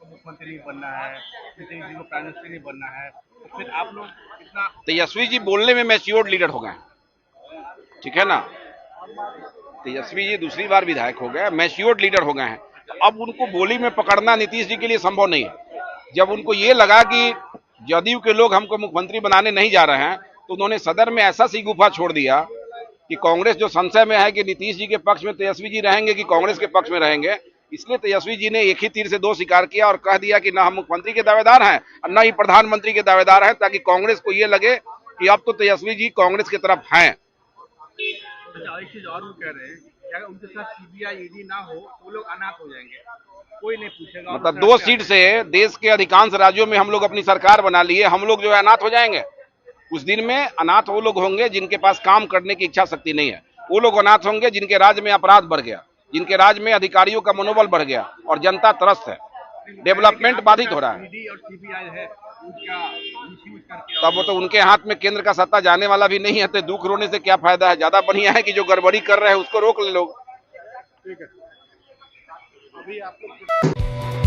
को मुख्यमंत्री नहीं बनना है, नीतीश जी को प्राइम मिनिस्टर नहीं बनना है, तो फिर आप लोग कितना। तेजस्वी जी बोलने में मैच्योर्ड लीडर हो गए, ठीक है ना। तेजस्वी जी दूसरी बार विधायक हो गए, मैच्योर्ड लीडर हो गए हैं। तो अब उनको बोली में पकड़ना नीतीश जी के लिए संभव नहीं है। जब उनको ये लगा कि जदयू के लोग हमको मुख्यमंत्री बनाने नहीं जा रहे हैं, तो उन्होंने सदन में ऐसा सी गुफा छोड़ दिया कि कांग्रेस जो संशय में है कि नीतीश जी के पक्ष में तेजस्वी जी रहेंगे कि कांग्रेस के पक्ष में रहेंगे, इसलिए तेजस्वी जी ने एक ही तीर से दो शिकार किया और कह दिया कि ना हम मुख्यमंत्री के दावेदार हैं और न ही प्रधानमंत्री के दावेदार हैं, ताकि कांग्रेस को ये लगे कि अब तो तेजस्वी जी कांग्रेस की तरफ हैं। अच्छा, एक चीज और वो कह रहे हैं कि अगर उनके साथ सीबीआई ईडी ना हो तो वो लोग अनाथ हो जाएंगे, कोई नहीं पूछेगा और मतलब 2 सीट से देश के अधिकांश राज्यों में हम लोग अपनी सरकार बना लिए, हम लोग जो है अनाथ हो जाएंगे। उस दिन में अनाथ वो लोग होंगे जिनके पास काम करने की इच्छा शक्ति नहीं है। वो लोग अनाथ होंगे जिनके राज्य में अपराध बढ़ गया, जिनके राज्य में अधिकारियों का मनोबल बढ़ गया और जनता त्रस्त है, डेवलपमेंट बाधित हो रहा है। ईडी और सीबीआई है, उनका मिसयूज करके तब वो तो उनके हाथ में केंद्र का सत्ता जाने वाला भी नहीं है, तो दुख रोने से क्या फायदा है। ज्यादा बढ़िया है कि जो गड़बड़ी कर रहे हैं उसको रोक ले लोग। ठीक है। अभी आप लोग